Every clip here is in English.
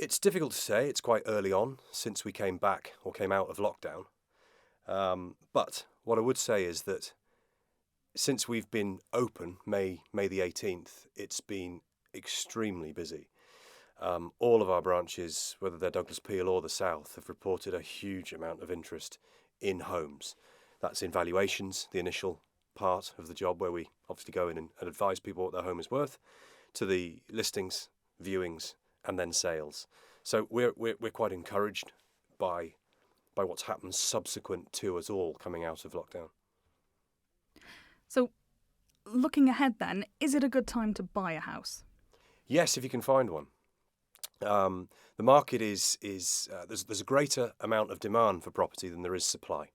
It's difficult to say. It's quite early on since we came back or came out of lockdown. But what I would say is that since we've been open, May the 18th, it's been extremely busy. All of our branches, whether they're Douglas Peel or the South, have reported a huge amount of interest in homes. That's in valuations, the initial part of the job where we obviously go in and advise people what their home is worth, to the listings, viewings, and then sales. So we're quite encouraged by what's happened subsequent to us all coming out of lockdown. So, looking ahead then, is it a good time to buy a house? Yes, if you can find one. The market is there's a greater amount of demand for property than there is supply.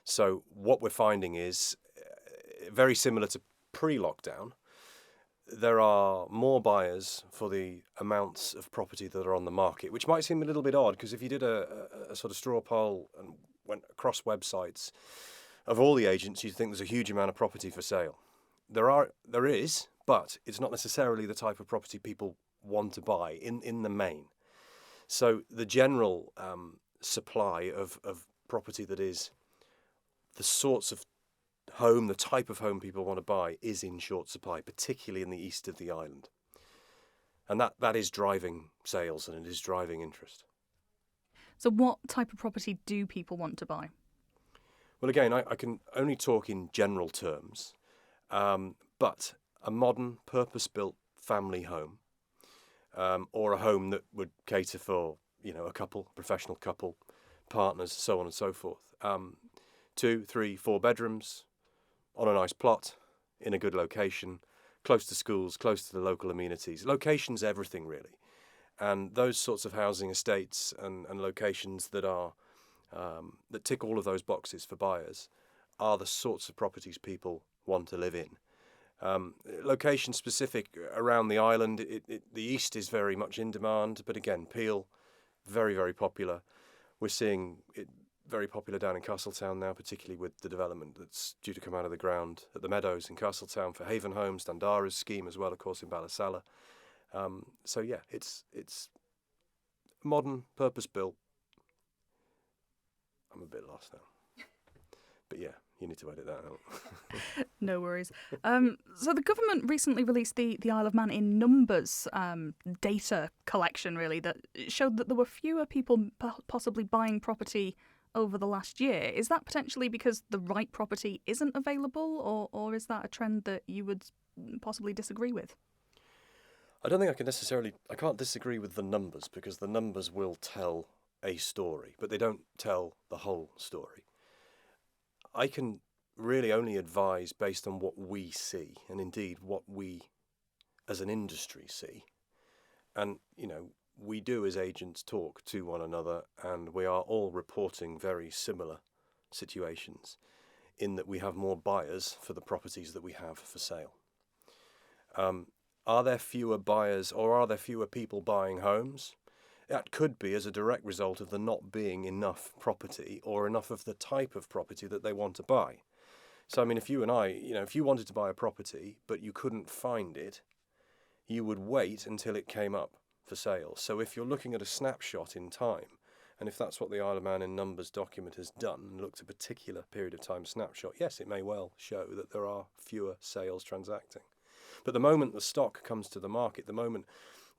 So what we're finding is very similar to pre-lockdown. There are more buyers for the amounts of property that are on the market, which might seem a little bit odd because if you did a sort of straw poll and went across websites of all the agents, you'd think there's a huge amount of property for sale. There is, but it's not necessarily the type of property people want to buy in the main. So the general supply of property that is the sorts of home, the type of home people want to buy is in short supply, particularly in the east of the island. And that is driving sales and it is driving interest. So what type of property do people want to buy? Well, again, I can only talk in general terms, but a modern, purpose-built family home, or a home that would cater for, a couple, professional couple, partners, so on and so forth. 2, 3, 4 bedrooms, on a nice plot, in a good location, close to schools, close to the local amenities. Location's everything, really. And those sorts of housing estates and locations that are that tick all of those boxes for buyers are the sorts of properties people want to live in. Location specific around the island, the east is very much in demand, but again, Peel, very, very popular. We're seeing it very popular down in Castletown now, particularly with the development that's due to come out of the ground at the Meadows in Castletown for Haven Homes, Dandara's scheme as well, of course, in Ballasalla. So yeah, it's modern, purpose-built. I'm a bit lost now. But yeah, you need to edit that out. No worries. So the government recently released the Isle of Man in numbers data collection, really, that showed that there were fewer people possibly buying property over the last year. Is that potentially because the right property isn't available, or is that a trend that you would possibly disagree with? I don't think I can't disagree with the numbers because the numbers will tell a story, but they don't tell the whole story. I can really only advise based on what we see, and indeed what we as an industry see. And, we do as agents talk to one another, and we are all reporting very similar situations in that we have more buyers for the properties that we have for sale. Are there fewer buyers or are there fewer people buying homes? That could be as a direct result of there not being enough property or enough of the type of property that they want to buy. So, if you and I, if you wanted to buy a property but you couldn't find it, you would wait until it came up for sale. So if you're looking at a snapshot in time, and if that's what the Isle of Man in numbers document has done, and looked at a particular period of time snapshot, yes, it may well show that there are fewer sales transacting. But the moment the stock comes to the market, the moment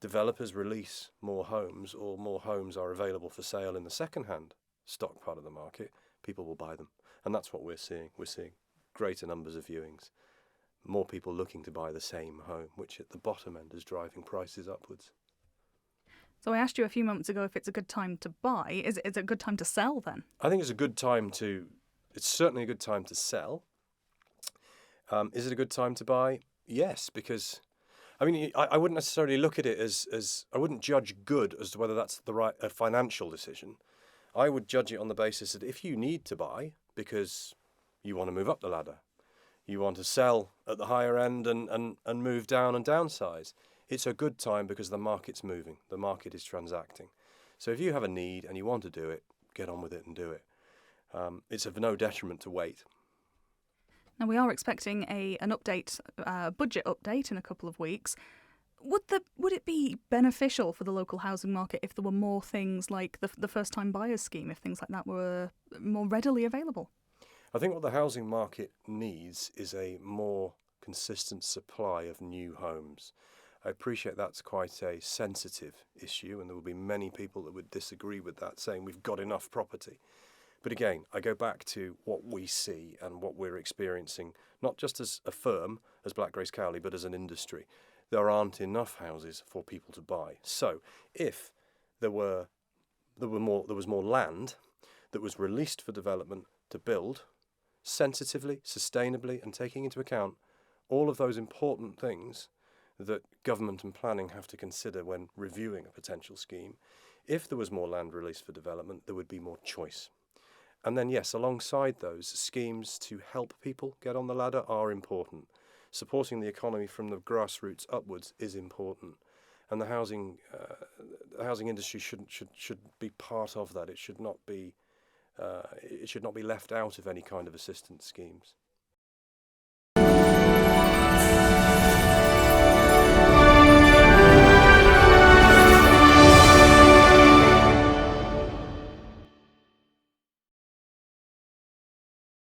developers release more homes or more homes are available for sale in the second-hand stock part of the market, people will buy them. And that's what we're seeing. We're seeing greater numbers of viewings, more people looking to buy the same home, which at the bottom end is driving prices upwards. So I asked you a few moments ago if it's a good time to buy. Is it a good time to sell then? I think it's certainly a good time to sell. Is it a good time to buy? Yes, because I wouldn't necessarily look at it as I wouldn't judge good as to whether that's the right financial decision. I would judge it on the basis that if you need to buy because you want to move up the ladder, you want to sell at the higher end and move down and downsize, it's a good time because the market's moving, the market is transacting. So if you have a need and you want to do it, get on with it and do it. It's of no detriment to wait. Now, we are expecting an update, budget update in a couple of weeks. Would it be beneficial for the local housing market if there were more things like the first time buyers scheme, if things like that were more readily available? I think what the housing market needs is a more consistent supply of new homes. I appreciate that's quite a sensitive issue, and there will be many people that would disagree with that, saying we've got enough property. But again, I go back to what we see and what we're experiencing, not just as a firm, as Black Grace Cowley, but as an industry. There aren't enough houses for people to buy. So if there was more land that was released for development to build sensitively, sustainably, and taking into account all of those important things that government and planning have to consider when reviewing a potential scheme, if there was more land released for development, there would be more choice. And then, yes, alongside those, schemes to help people get on the ladder are important. Supporting the economy from the grassroots upwards is important. And the housing industry should be part of that. It should not be left out of any kind of assistance schemes.